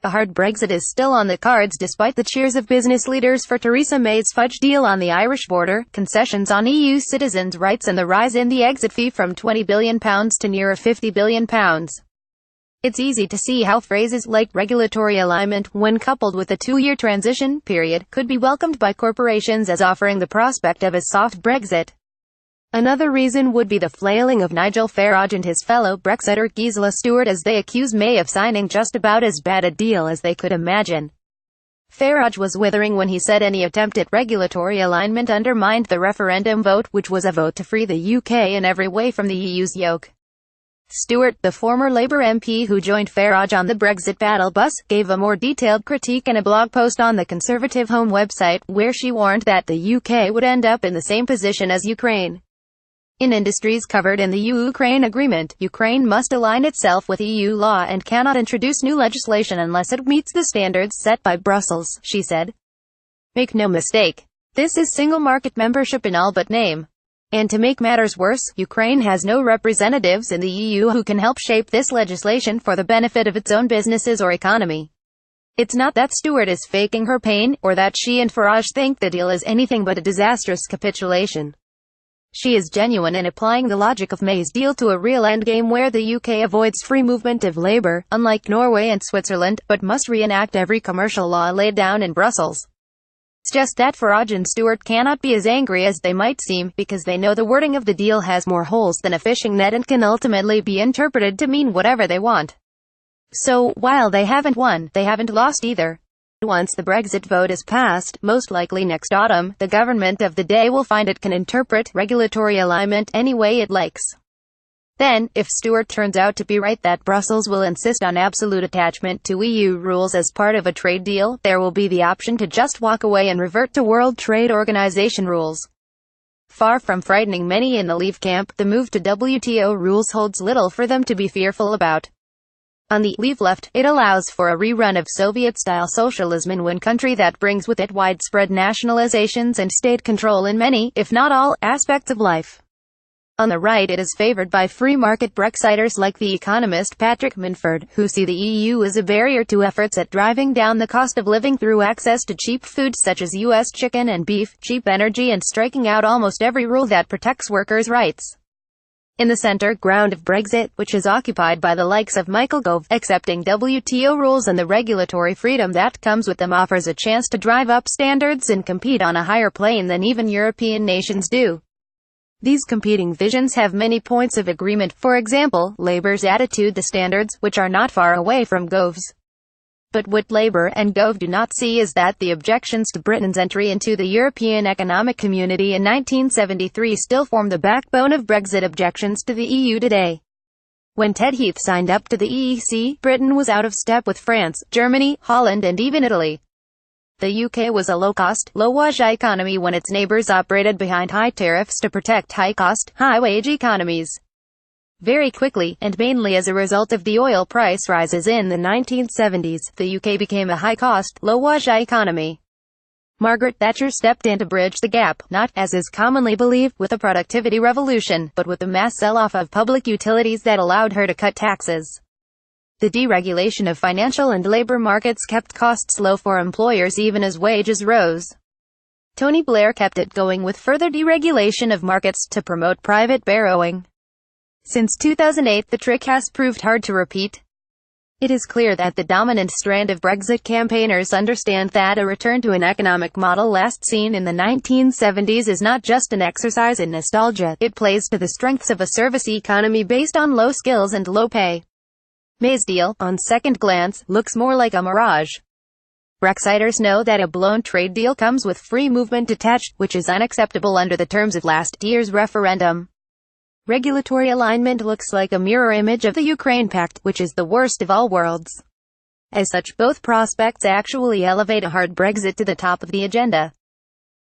A hard Brexit is still on the cards despite the cheers of business leaders for Theresa May's fudge deal on the Irish border, concessions on EU citizens' rights and the rise in the exit fee from £20 billion to near £50 billion. It's easy to see how phrases like regulatory alignment, when coupled with a two-year transition period, could be welcomed by corporations as offering the prospect of a soft Brexit. Another reason would be the flailing of Nigel Farage and his fellow Brexiter Gisela Stuart as they accuse May of signing just about as bad a deal as they could imagine. Farage was withering when he said any attempt at regulatory alignment undermined the referendum vote, which was a vote to free the UK in every way from the EU's yoke. Stuart, the former Labour MP who joined Farage on the Brexit battle bus, gave a more detailed critique in a blog post on the Conservative Home website, where she warned that the UK would end up in the same position as Ukraine. In industries covered in the Ukraine agreement, Ukraine must align itself with EU law and cannot introduce new legislation unless it meets the standards set by Brussels, she said. Make no mistake. This is single market membership in all but name. And to make matters worse, Ukraine has no representatives in the EU who can help shape this legislation for the benefit of its own businesses or economy. It's not that Stuart is faking her pain, or that she and Farage think the deal is anything but a disastrous capitulation. She is genuine in applying the logic of May's deal to a real endgame where the UK avoids free movement of labour, unlike Norway and Switzerland, but must reenact every commercial law laid down in Brussels. It's just that Farage and Stuart cannot be as angry as they might seem, because they know the wording of the deal has more holes than a fishing net and can ultimately be interpreted to mean whatever they want. So, while they haven't won, they haven't lost either. Once the Brexit vote is passed, most likely next autumn, the government of the day will find it can interpret regulatory alignment any way it likes. Then, if Stuart turns out to be right that Brussels will insist on absolute attachment to EU rules as part of a trade deal, there will be the option to just walk away and revert to World Trade Organization rules. Far from frightening many in the Leave camp, the move to WTO rules holds little for them to be fearful about. On the Leave left, it allows for a rerun of Soviet-style socialism in one country that brings with it widespread nationalizations and state control in many, if not all, aspects of life. On the right, it is favored by free-market Brexiters like the economist Patrick Minford, who see the EU as a barrier to efforts at driving down the cost of living through access to cheap foods such as US chicken and beef, cheap energy, and striking out almost every rule that protects workers' rights. In the center ground of Brexit, which is occupied by the likes of Michael Gove, accepting WTO rules and the regulatory freedom that comes with them offers a chance to drive up standards and compete on a higher plane than even European nations do. These competing visions have many points of agreement, for example, Labour's attitude to standards, which are not far away from Gove's. But what Labour and Gove do not see is that the objections to Britain's entry into the European Economic Community in 1973 still form the backbone of Brexit objections to the EU today. When Ted Heath signed up to the EEC, Britain was out of step with France, Germany, Holland and even Italy. The UK was a low-cost, low-wage economy when its neighbours operated behind high tariffs to protect high-cost, high-wage economies. Very quickly, and mainly as a result of the oil price rises in the 1970s, the UK became a high-cost, low-wage economy. Margaret Thatcher stepped in to bridge the gap, not, as is commonly believed, with a productivity revolution, but with the mass sell-off of public utilities that allowed her to cut taxes. The deregulation of financial and labor markets kept costs low for employers even as wages rose. Tony Blair kept it going with further deregulation of markets to promote private borrowing. Since 2008, the trick has proved hard to repeat. It is clear that the dominant strand of Brexit campaigners understand that a return to an economic model last seen in the 1970s is not just an exercise in nostalgia, it plays to the strengths of a service economy based on low skills and low pay. May's deal, on second glance, looks more like a mirage. Brexiters know that a blown trade deal comes with free movement attached, which is unacceptable under the terms of last year's referendum. Regulatory alignment looks like a mirror image of the Ukraine Pact, which is the worst of all worlds. As such, both prospects actually elevate a hard Brexit to the top of the agenda.